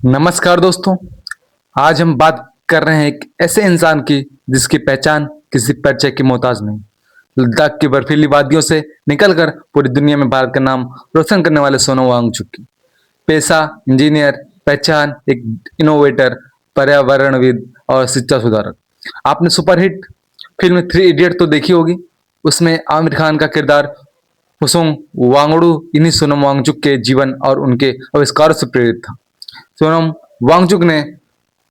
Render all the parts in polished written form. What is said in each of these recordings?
नमस्कार दोस्तों। आज हम बात कर रहे हैं एक ऐसे इंसान की जिसकी पहचान किसी परिचय की मोहताज नहीं। लद्दाख की बर्फीली वादियों से निकलकर पूरी दुनिया में भारत का नाम रोशन करने वाले सोनम वांगचुक की पेशा इंजीनियर, पहचान एक इनोवेटर, पर्यावरणविद और शिक्षा सुधारक। आपने सुपरहिट फिल्म थ्री इडियट तो देखी होगी। उसमें आमिर खान का किरदार हुसोंग वांगडू इन्हीं सोनम वांगचुक के जीवन और उनके आविष्कारों से प्रेरित था। सोनम वांगचुक ने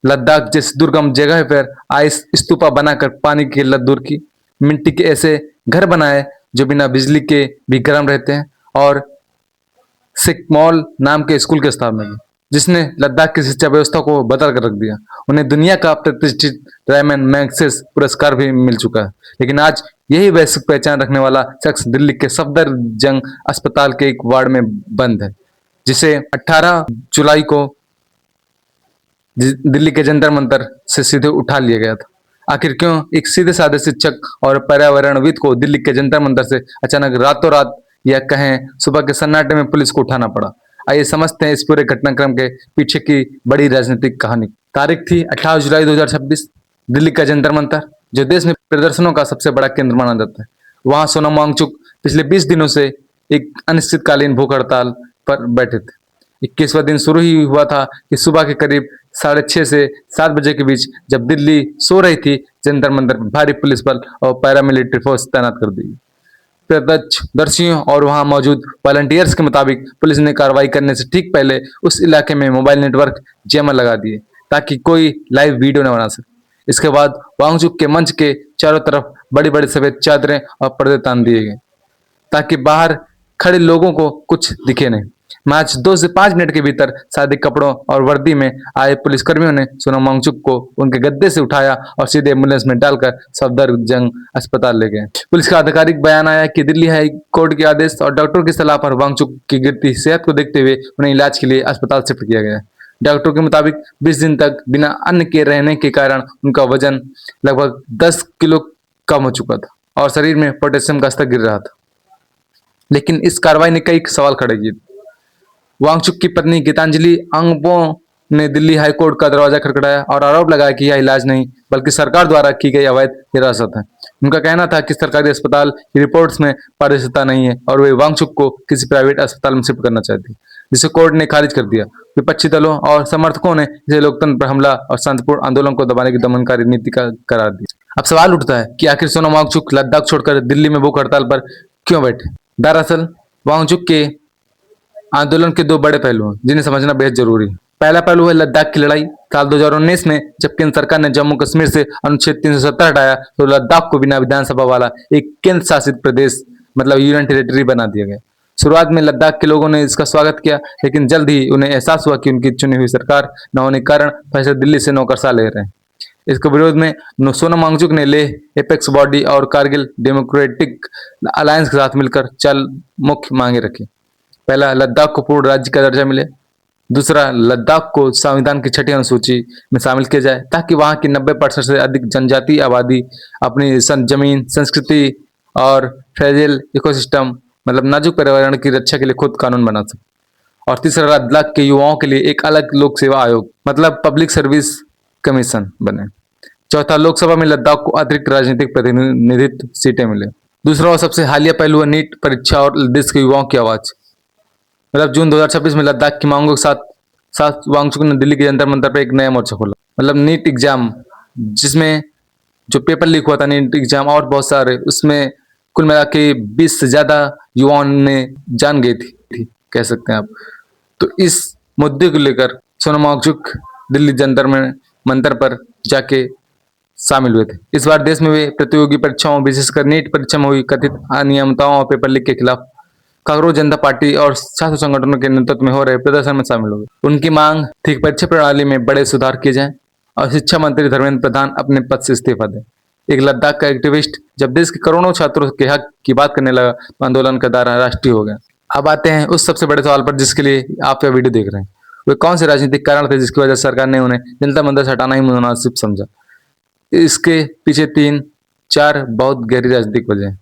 लद्दाख जैसी दुर्गम जगह पर आइस स्तूपा बनाकर पानी की किल्लत दूर की, मिट्टी के ऐसे घर बनाए जो बिना बिजली के भी गर्म रहते हैं, और सिकमॉल नाम के स्कूल की स्थापना की, जिसने लद्दाख की शिक्षा व्यवस्था को बदल कर रख दिया। उन्हें दुनिया का प्रतिष्ठित रायमन मैग्सेस पुरस्कार भी मिल चुका है। लेकिन आज यही वैश्विक पहचान रखने वाला शख्स दिल्ली के सफदरजंग अस्पताल के एक वार्ड में बंद है, जिसे 18 जुलाई को दिल्ली के जंतर मंतर से सीधे उठा लिया गया था। आखिर क्यों एक सीधे साधे शिक्षक और पर्यावरणविद को दिल्ली के जंतर मंतर से अचानक रातों रात, या कहें सुबह के सन्नाटे में, पुलिस को उठाना पड़ा? आइए समझते हैं इस पूरे घटनाक्रम के पीछे की बड़ी राजनीतिक कहानी। तारीख थी 18 जुलाई 2026। दिल्ली का जंतर मंतर, जो देश में प्रदर्शनों का सबसे बड़ा केंद्र माना जाता है, वहां सोनम वांगचुक पिछले 20 दिनों से एक अनिश्चितकालीन भूख हड़ताल पर बैठे थे। 21वां दिन शुरू ही हुआ था कि सुबह के करीब 6:30 से 7 बजे के बीच, जब दिल्ली सो रही थी, जंतर मंतर पर भारी पुलिस बल और पैरामिलिट्री फोर्स तैनात कर दी। प्रत्यक्षदर्शियों और वहां मौजूद वॉलंटियर्स के मुताबिक पुलिस ने कार्रवाई करने से ठीक पहले उस इलाके में मोबाइल नेटवर्क जैमर लगा दिए, ताकि कोई लाइव वीडियो न बना सके। इसके बाद वांगचुक के मंच के चारों तरफ बड़ी बड़ी सफेद चादरें और पर्दे तान दिए गए, ताकि बाहर खड़े लोगों को कुछ दिखे नहीं। मैच 2 से 5 मिनट के भीतर सादे कपड़ों और वर्दी में आए पुलिसकर्मियों ने सोनम वांगचुक को उनके गद्दे से उठाया और सीधे एम्बुलेंस में डालकर सफदरजंग अस्पताल ले गए। पुलिस का आधिकारिक बयान आया कि दिल्ली हाई कोर्ट के आदेश और डॉक्टरों की सलाह पर वांगचुक की गिरती सेहत को देखते हुए उन्हें इलाज के लिए अस्पताल शिफ्ट किया गया। डॉक्टरों के मुताबिक 20 दिन तक बिना अन्न के रहने के कारण उनका वजन लगभग 10 किलो कम हो चुका था और शरीर में पोटेशियम का स्तर गिर रहा था। लेकिन इस कार्रवाई ने कई सवाल खड़े किए। वांगचुक की पत्नी गीतांजलि अंगपो ने दिल्ली हाई कोर्ट का दरवाजा खटखटाया और आरोप लगाया कि यह इलाज नहीं, बल्कि सरकार द्वारा की गई अवैध हिरासत है। उनका कहना था कि सरकारी अस्पताल की रिपोर्ट्स में पारदर्शिता नहीं है और वे वांगचुक को किसी प्राइवेट अस्पताल में शिफ्ट करना चाहती, जिसे कोर्ट ने खारिज कर दिया। विपक्षी दलों और समर्थकों ने इसे लोकतंत्र पर हमला और शांतिपूर्ण आंदोलन को दबाने की दमनकारी नीति का करार दिया। अब सवाल उठता है कि आखिर सोनम वांगचुक लद्दाख छोड़कर दिल्ली में भूख हड़ताल पर क्यों बैठे? दरअसल वांगचुक के आंदोलन के दो बड़े पहलू हैं, जिन्हें समझना बेहद जरूरी है। पहला पहलू है लद्दाख की लड़ाई। साल 2019 में जब केंद्र सरकार ने जम्मू कश्मीर से अनुच्छेद 370 हटाया, तो लद्दाख को बिना विधानसभा वाला एक केंद्र शासित प्रदेश, मतलब यूनियन टेरिटरी, बना दिया गया। शुरुआत में लद्दाख के लोगों ने इसका स्वागत किया, लेकिन जल्द ही उन्हें एहसास हुआ कि उनकी चुनी हुई सरकार न होने के कारण फैसले दिल्ली से नौकरशाह ले रहे हैं। इसके विरोध में सोनम वांगचुक ने लेह एपेक्स बॉडी और कारगिल डेमोक्रेटिक अलायंस के साथ मिलकर 4 मुख्य मांगे रखी। पहला, लद्दाख को पूर्ण राज्य का दर्जा मिले। दूसरा, लद्दाख को संविधान की 6ठी अनुसूची में शामिल किया जाए, ताकि वहां की 90% से अधिक जनजातीय आबादी अपनी जमीन, संस्कृति और फ्रेजिल इकोसिस्टम, मतलब नाजुक पर्यावरण की रक्षा के लिए खुद कानून बना सके। और तीसरा, लद्दाख के युवाओं के लिए एक अलग लोक सेवा आयोग, मतलब पब्लिक सर्विस कमीशन बने। चौथा, लोकसभा में लद्दाख को अतिरिक्त राजनीतिक प्रतिनिधित्व सीटें मिले। दूसरा और सबसे हालिया पहलू है नीट परीक्षा और देश के युवाओं की आवाज। मतलब जून 2026 में लद्दाख की मांगों के साथ साथ वांगचुक ने दिल्ली के जंतर मंतर पर एक नया मोर्चा खोला। मतलब नीट एग्जाम, जिसमें जो पेपर लीक हुआ था नीट एग्जाम और बहुत सारे, उसमें कुल मिला के 20 से ज्यादा युवाओं ने जान गई थी, कह सकते हैं आप। तो इस मुद्दे को लेकर सोनम वांगचुक दिल्ली जंतर में मंतर पर जाके शामिल हुए थे। इस बार देश में वे प्रतियोगी परीक्षाओं, विशेषकर नीट परीक्षा में हुई कथित अनियमितताओं और पेपर लीक के खिलाफ कांग्रेस जनता पार्टी और छात्र संगठनों के नेतृत्व में हो रहे प्रदर्शन में शामिल हो गए। उनकी मांग थी कि परीक्षा प्रणाली में बड़े सुधार किए जाएं और शिक्षा मंत्री धर्मेंद्र प्रधान अपने पद से इस्तीफा दें। एक लद्दाख का एक्टिविस्ट जब देश के करोड़ों छात्रों के हक की बात करने लगा, तो आंदोलन का दायरा राष्ट्रीय हो गया। अब आते हैं उस सबसे बड़े सवाल पर जिसके लिए आप यह वीडियो देख रहे हैं। वे कौन से राजनीतिक कारण थे जिसकी वजह से सरकार ने उन्हें जनता मंदिर से हटाना ही मुनासिब समझा? इसके पीछे 3-4 बहुत गहरी राजनीतिक वजह है।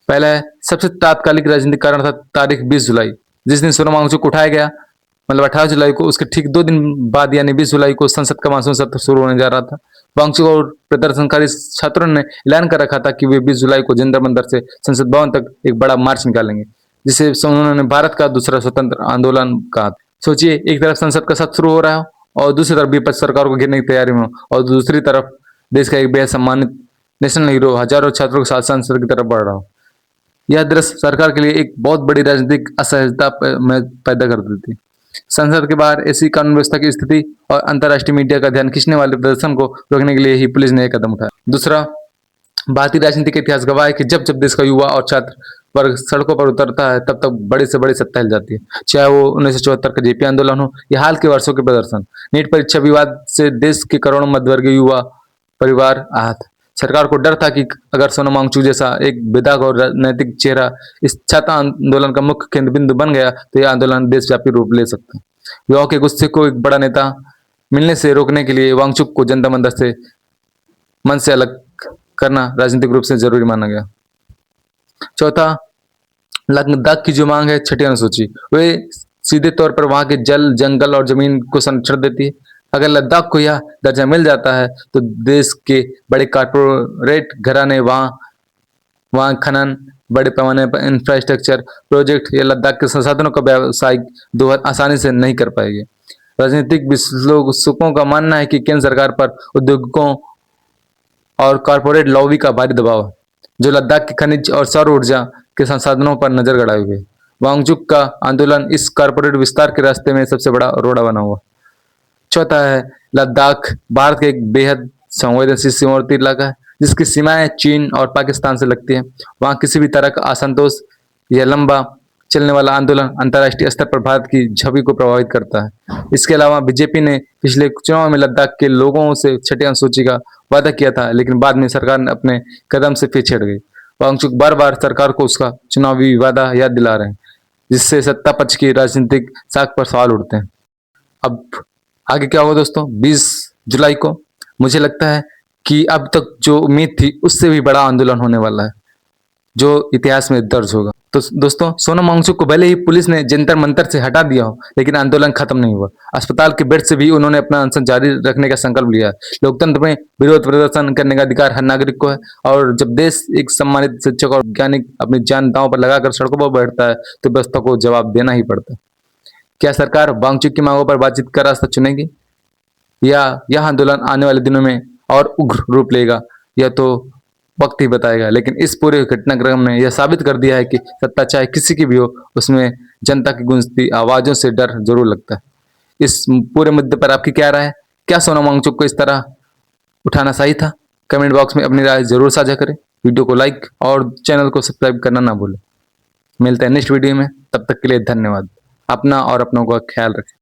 पहला है, सबसे तात्कालिक राजनीतिक कारण था तारीख 20 जुलाई, जिस दिन सोनम वांगचुक को उठाया गया मतलब 18 जुलाई को, उसके ठीक 2 दिन बाद यानी 20 जुलाई को संसद का मानसून सत्र शुरू होने जा रहा था। वांगचुक और प्रदर्शनकारी छात्रों ने ऐलान कर रखा था कि वे 20 जुलाई को जंतर मंतर से संसद भवन तक एक बड़ा मार्च निकालेंगे, जिसे उन्होंने भारत का दूसरा स्वतंत्र आंदोलन कहा। सोचिए, एक तरफ संसद का सत्र शुरू हो रहा हो और दूसरी तरफ विपक्ष सरकार को घेरने की तैयारी में हो, और दूसरी तरफ देश का एक बेहद सम्मानित नेशनल हीरो हजारों छात्रों के साथ संसद की तरफ बढ़ रहा हो। यह दृश्य सरकार के लिए एक बहुत बड़ी राजनीतिक असहजता में पैदा कर देती। संसद के बाहर ऐसी कानून व्यवस्था की स्थिति और अंतर्राष्ट्रीय मीडिया का ध्यान खींचने वाले प्रदर्शन को रोकने के लिए ही पुलिस ने यह कदम उठाया। दूसरा, भारतीय राजनीति का इतिहास गवाह है कि जब जब देश का युवा और छात्र वर्ग सड़कों पर उतरता है, तब तब बड़े से बड़ी सत्ता हिल जाती है। चाहे वो 1974 का जेपी आंदोलन हो या हाल के वर्षों के प्रदर्शन। नीट परीक्षा विवाद से देश के करोड़ों मध्यवर्गीय युवा परिवार आहत। सरकार को डर था कि अगर सोनम वांगचुक जैसा एक विधायक और राजनैतिक चेहरा इस छात्र आंदोलन का मुख्य केंद्र बिंदु बन गया, तो यह आंदोलन देशव्यापी रूप ले सकता है। युवाओं के गुस्से को एक बड़ा नेता मिलने से रोकने के लिए वांगचुक को जनता मंदिर से मन से अलग करना राजनीतिक रूप से जरूरी माना गया। चौथा, लद्दाख की जो मांग है, छठी अनुसूची, वे सीधे तौर पर वहां के जल, जंगल और जमीन को संरक्षण देती है। अगर लद्दाख को यह दर्जा मिल जाता है, तो देश के बड़े कारपोरेट घराने वहां खनन, बड़े पैमाने पर इंफ्रास्ट्रक्चर प्रोजेक्ट या लद्दाख के संसाधनों का व्यावसायिक दोहन आसानी से नहीं कर पाएंगे। राजनीतिक विश्लेषकों का मानना है कि केंद्र सरकार पर उद्योगों और कॉरपोरेट लॉबी का भारी दबाव है, जो लद्दाख के खनिज और सौर ऊर्जा के संसाधनों पर नजर गड़ाए हुए। वांगचुक का आंदोलन इस कॉरपोरेट विस्तार के रास्ते में सबसे बड़ा रोड़ा बना हुआ। चौथा है, लद्दाख भारत का एक बेहद संवेदनशील सीमावर्ती इलाका है, जिसकी सीमाएं चीन और पाकिस्तान से लगती है। वहां किसी भी तरह का असंतोष या लंबा चलने वाला आंदोलन अंतर्राष्ट्रीय स्तर पर भारत की छवि को प्रभावित करता है। इसके अलावा बीजेपी ने पिछले चुनाव में लद्दाख के लोगों से छठी अनुसूची का वादा किया था, लेकिन बाद में सरकार ने अपने कदम से पीछे हट गई। वांगचुक बार बार सरकार को उसका चुनावी वादा याद दिला रहे हैं, जिससे सत्ता पक्ष की राजनीतिक साख पर सवाल उठते हैं। अब आगे क्या होगा दोस्तों? 20 जुलाई को मुझे लगता है कि अब तक जो उम्मीद थी उससे भी बड़ा आंदोलन होने वाला है, जो इतिहास में दर्ज होगा। तो दोस्तों, सोनम वांगचुक को भले ही पुलिस ने जंतर मंतर से हटा दिया हो, लेकिन आंदोलन खत्म नहीं हुआ। अस्पताल के बेड से भी उन्होंने अपना अनशन जारी रखने का संकल्प लिया है। लोकतंत्र में विरोध प्रदर्शन करने का अधिकार हर नागरिक को है, और जब देश एक सम्मानित शिक्षक और वैज्ञानिक अपनी जान दांव पर लगाकर सड़कों पर बैठता है, तो व्यवस्था को जवाब देना ही पड़ता है। क्या सरकार वांगचुक की मांगों पर बातचीत का रास्ता चुनेगी, या यह आंदोलन आने वाले दिनों में और उग्र रूप लेगा? यह तो वक्त ही बताएगा। लेकिन इस पूरे घटनाक्रम ने यह साबित कर दिया है कि सत्ता चाहे किसी की भी हो, उसमें जनता की गूंजती आवाजों से डर जरूर लगता है। इस पूरे मुद्दे पर आपकी क्या राय है? क्या सोनम वांगचुक को इस तरह उठाना सही था? कमेंट बॉक्स में अपनी राय जरूर साझा करें। वीडियो को लाइक और चैनल को सब्सक्राइब करना ना भूलें। मिलते हैं नेक्स्ट वीडियो में, तब तक के लिए धन्यवाद। अपना और अपनों का ख्याल रखें।